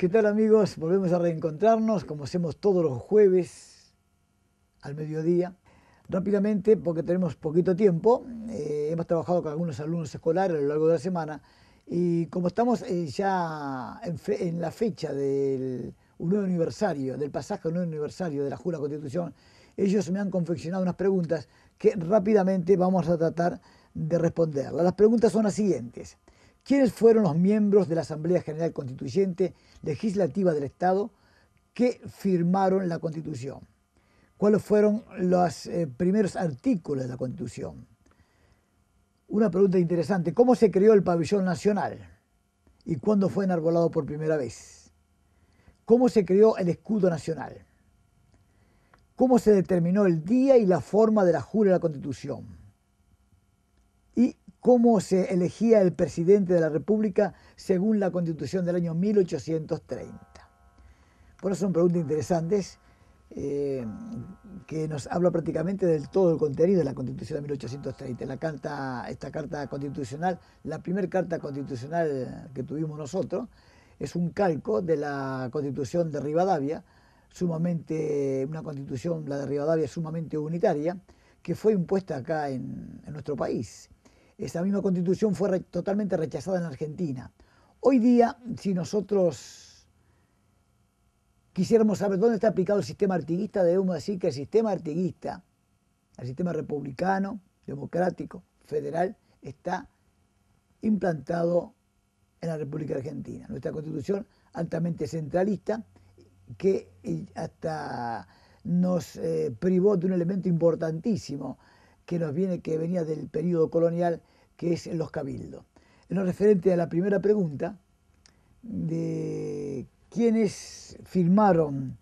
¿Qué tal, amigos? Volvemos a reencontrarnos como hacemos todos los jueves al mediodía. Rápidamente, porque tenemos poquito tiempo, hemos trabajado con algunos alumnos escolares a lo largo de la semana y como estamos ya en la fecha del nuevo aniversario, del pasaje al nuevo aniversario de la Jura Constitución, ellos me han confeccionado unas preguntas que rápidamente vamos a tratar de responderlas. Las preguntas son las siguientes. ¿Quiénes fueron los miembros de la Asamblea General Constituyente Legislativa del Estado que firmaron la Constitución? ¿Cuáles fueron los primeros artículos de la Constitución? Una pregunta interesante. ¿Cómo se creó el pabellón nacional? ¿Y cuándo fue enarbolado por primera vez? ¿Cómo se creó el escudo nacional? ¿Cómo se determinó el día y la forma de la jura de la Constitución? ¿Y cómo se elegía el presidente de la República según la Constitución del año 1830? Bueno, son preguntas interesantes que nos habla prácticamente del todo el contenido de la Constitución de 1830. Esta carta constitucional, la primera carta constitucional que tuvimos nosotros, es un calco de la Constitución de Rivadavia, una constitución, la de Rivadavia, sumamente unitaria, que fue impuesta acá en nuestro país. Esa misma constitución fue totalmente rechazada en Argentina. Hoy día, si nosotros quisiéramos saber dónde está aplicado el sistema artiguista, debemos decir que el sistema artiguista, el sistema republicano, democrático, federal, está implantado en la República Argentina. Nuestra constitución altamente centralista, que hasta nos privó de un elemento importantísimo que venía del periodo colonial, que es los cabildos. En lo referente a la primera pregunta, de quiénes fueron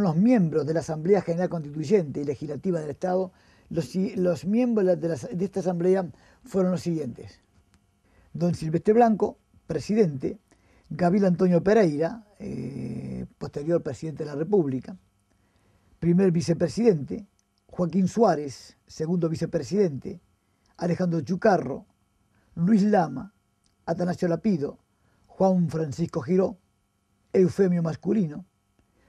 los miembros de la Asamblea General Constituyente y Legislativa del Estado, los miembros de esta Asamblea fueron los siguientes: don Silvestre Blanco, presidente; Gabriel Antonio Pereira, posterior presidente de la República; primer vicepresidente, Joaquín Suárez, segundo vicepresidente; Alejandro Chucarro, Luis Lama, Atanasio Lapido, Juan Francisco Giró, Eufemio Masculino,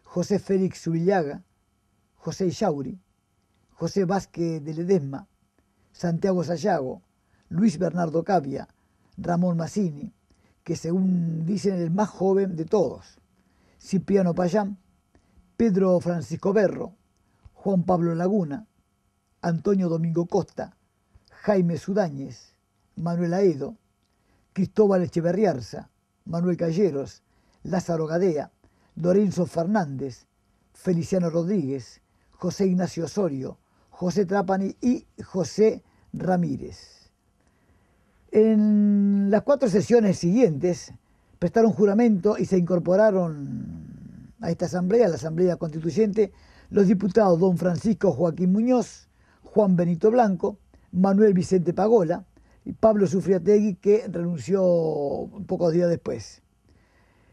José Félix Zubillaga, José Chauri, José Vázquez de Ledesma, Santiago Sayago, Luis Bernardo Cavia, Ramón Mazzini, que según dicen es el más joven de todos, Cipriano Payán, Pedro Francisco Berro, Juan Pablo Laguna, Antonio Domingo Costa, Jaime Sudáñez, Manuel Aedo, Cristóbal Echeverriarza, Manuel Calleros, Lázaro Gadea, Lorenzo Fernández, Feliciano Rodríguez, José Ignacio Osorio, José Trapani y José Ramírez. En las 4 sesiones siguientes prestaron juramento y se incorporaron a esta asamblea, la Asamblea Constituyente, los diputados don Francisco Joaquín Muñoz, Juan Benito Blanco, Manuel Vicente Pagola y Pablo Sufriategui, que renunció pocos días después.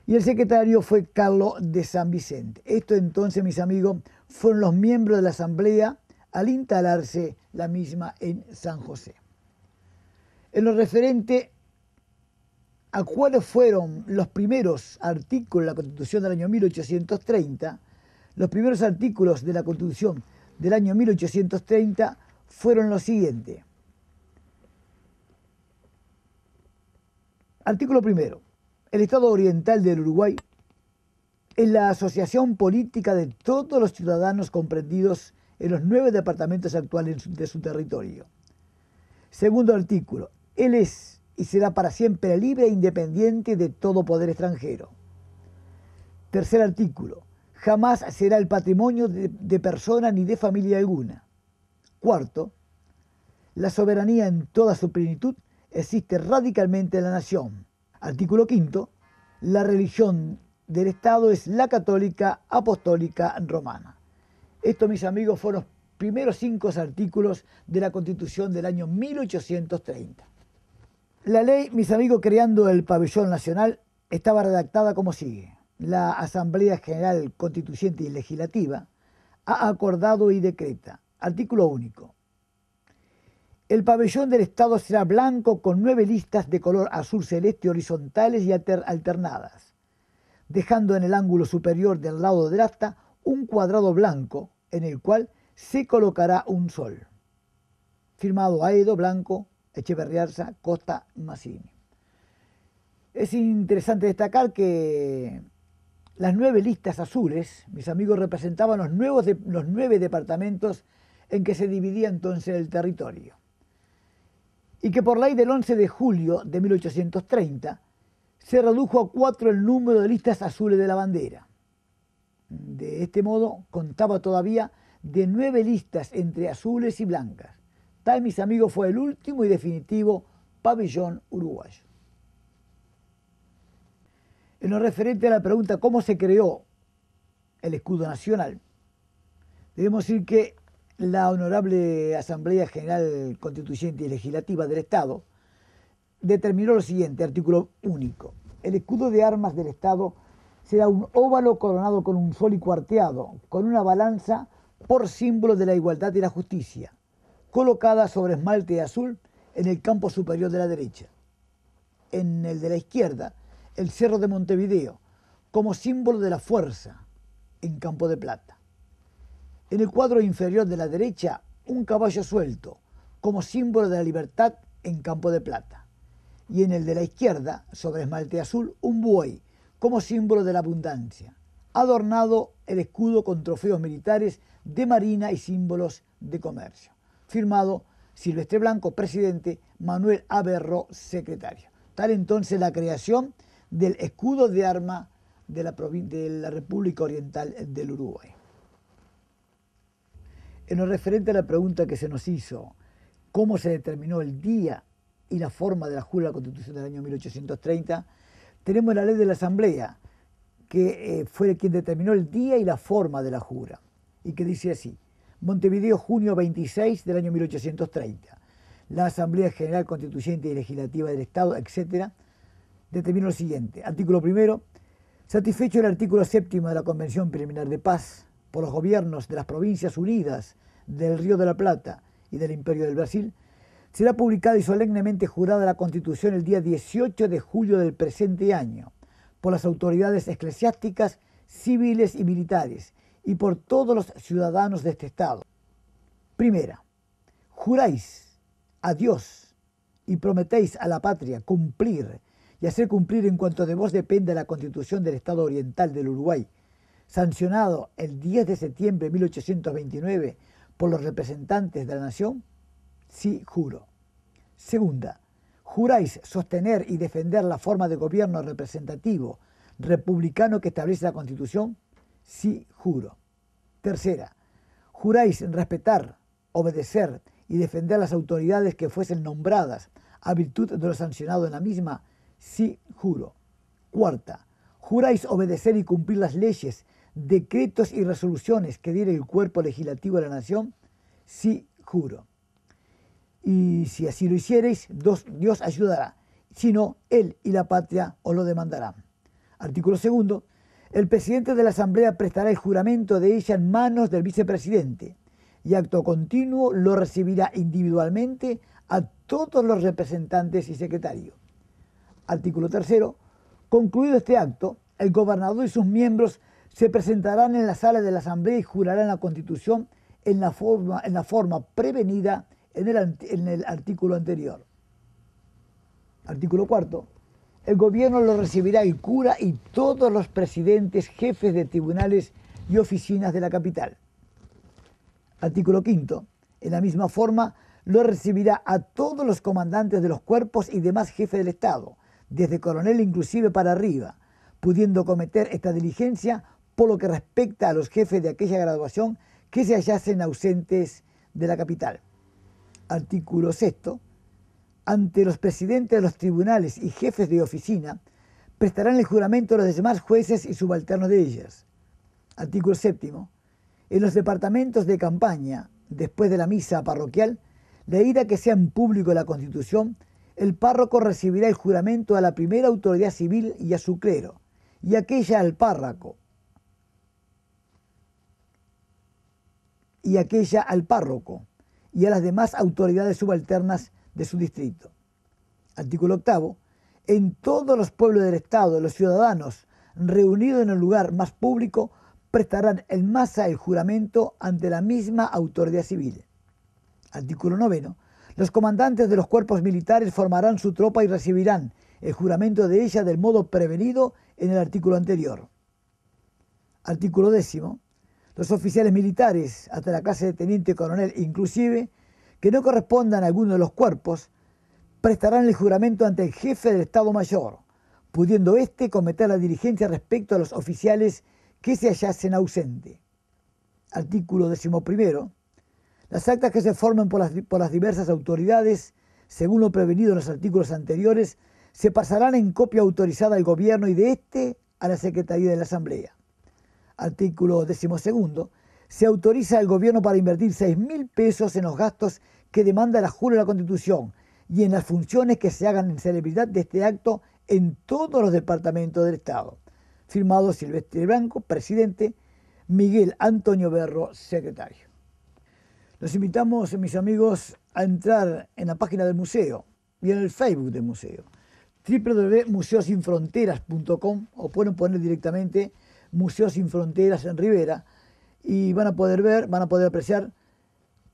Y el secretario fue Carlos de San Vicente. Esto entonces, mis amigos, fueron los miembros de la Asamblea al instalarse la misma en San José. En lo referente a cuáles fueron los primeros artículos de la Constitución del año 1830, los primeros artículos de la Constitución del año 1830 fueron los siguientes. Artículo primero. El Estado Oriental del Uruguay es la asociación política de todos los ciudadanos comprendidos en los 9 departamentos actuales de su territorio. Segundo artículo. Él es y será para siempre libre e independiente de todo poder extranjero. Tercer artículo. Jamás será el patrimonio de persona ni de familia alguna. Cuarto. La soberanía en toda su plenitud existe radicalmente en la nación. Artículo quinto. La religión del Estado es la católica apostólica romana. Estos, mis amigos, fueron los primeros 5 artículos de la Constitución del año 1830. La ley, mis amigos, creando el pabellón nacional, estaba redactada como sigue. La Asamblea General Constituyente y Legislativa ha acordado y decreta. Artículo único. El pabellón del Estado será blanco con 9 listas de color azul celeste horizontales y alternadas. dejando en el ángulo superior del lado del asta un cuadrado blanco en el cual se colocará un sol. Firmado Aedo, Blanco, Echeverriarza, Costa, Massini. Es interesante destacar que las 9 listas azules, mis amigos, representaban los 9 departamentos en que se dividía entonces el territorio. Y que por ley del 11 de julio de 1830 se redujo a 4 el número de listas azules de la bandera. De este modo contaba todavía de 9 listas entre azules y blancas. Tal, mis amigos, fue el último y definitivo pabellón uruguayo. En lo referente a la pregunta cómo se creó el escudo nacional, debemos decir que la Honorable Asamblea General Constituyente y Legislativa del Estado determinó lo siguiente, artículo único. El escudo de armas del Estado será un óvalo coronado con un sol y cuarteado, con una balanza por símbolo de la igualdad y la justicia, colocada sobre esmalte azul en el campo superior de la derecha. En el de la izquierda, el Cerro de Montevideo, como símbolo de la fuerza, en campo de plata. En el cuadro inferior de la derecha, un caballo suelto, como símbolo de la libertad, en campo de plata. Y en el de la izquierda, sobre esmalte azul, un buey, como símbolo de la abundancia. Adornado el escudo con trofeos militares de marina y símbolos de comercio. Firmado Silvestre Blanco, presidente, Manuel Averro, secretario. Tal entonces la creación del escudo de arma de la República Oriental del Uruguay. En lo referente a la pregunta que se nos hizo, ¿cómo se determinó el día y la forma de la jura de la Constitución del año 1830? Tenemos la ley de la Asamblea, que fue quien determinó el día y la forma de la jura, y que dice así: Montevideo, junio 26 del año 1830. La Asamblea General Constituyente y Legislativa del Estado, etc., determinó lo siguiente. Artículo primero. Satisfecho el artículo 7º de la Convención Preliminar de Paz por los gobiernos de las Provincias Unidas del Río de la Plata y del Imperio del Brasil, será publicada y solemnemente jurada la Constitución el día 18 de julio del presente año por las autoridades eclesiásticas, civiles y militares y por todos los ciudadanos de este Estado. Primera, juráis a Dios y prometéis a la patria cumplir y hacer cumplir en cuanto de vos depende la Constitución del Estado Oriental del Uruguay, sancionado el 10 de septiembre de 1829 por los representantes de la Nación. Sí, juro. Segunda, juráis sostener y defender la forma de gobierno representativo republicano que establece la Constitución. Sí, juro. Tercera, juráis respetar, obedecer y defender las autoridades que fuesen nombradas a virtud de lo sancionado en la misma. Sí, juro. Cuarta, juráis obedecer y cumplir las leyes, decretos y resoluciones que diere el cuerpo legislativo de la Nación. Sí, juro. Y si así lo hiciereis, Dios ayudará. Si no, Él y la patria os lo demandarán. Artículo segundo. El presidente de la Asamblea prestará el juramento de ella en manos del vicepresidente y acto continuo lo recibirá individualmente a todos los representantes y secretarios. Artículo tercero. Concluido este acto, el gobernador y sus miembros se presentarán en la sala de la Asamblea y jurarán la Constitución en la forma prevenida en el artículo anterior. Artículo cuarto. El gobierno lo recibirá el cura y todos los presidentes, jefes de tribunales y oficinas de la capital. Artículo quinto. En la misma forma, lo recibirá a todos los comandantes de los cuerpos y demás jefes del Estado, desde coronel inclusive para arriba, pudiendo cometer esta diligencia por lo que respecta a los jefes de aquella graduación que se hallasen ausentes de la capital. Artículo sexto. Ante los presidentes de los tribunales y jefes de oficina, prestarán el juramento a los demás jueces y subalternos de ellas. Artículo séptimo. En los departamentos de campaña, después de la misa parroquial, leída que sea en público la Constitución, el párroco recibirá el juramento a la primera autoridad civil y a su clero, y aquella al párroco, y a las demás autoridades subalternas de su distrito. Artículo octavo. En todos los pueblos del Estado, los ciudadanos reunidos en el lugar más público, prestarán en masa el juramento ante la misma autoridad civil. Artículo 9. Los comandantes de los cuerpos militares formarán su tropa y recibirán el juramento de ella del modo prevenido en el artículo anterior. Artículo 10. Los oficiales militares, hasta la clase de teniente coronel inclusive, que no correspondan a alguno de los cuerpos, prestarán el juramento ante el jefe del Estado Mayor, pudiendo éste cometer la diligencia respecto a los oficiales que se hallasen ausentes. Artículo 11. Las actas que se formen por las diversas autoridades, según lo prevenido en los artículos anteriores, se pasarán en copia autorizada al gobierno y de éste a la Secretaría de la Asamblea. Artículo 12. Se autoriza al gobierno para invertir 6.000 pesos en los gastos que demanda la Jura de la Constitución y en las funciones que se hagan en celebridad de este acto en todos los departamentos del Estado. Firmado Silvestre Blanco, presidente, Miguel Antonio Berro, secretario. Los invitamos, mis amigos, a entrar en la página del museo y en el Facebook del museo, www.museosinfronteras.com, o pueden poner directamente Museos Sin Fronteras en Rivera y van a poder ver, van a poder apreciar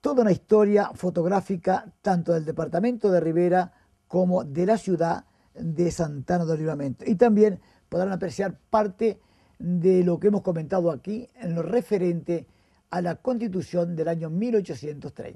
toda una historia fotográfica tanto del departamento de Rivera como de la ciudad de Santana del Livramento. Y también podrán apreciar parte de lo que hemos comentado aquí en lo referente a la Constitución del año 1830.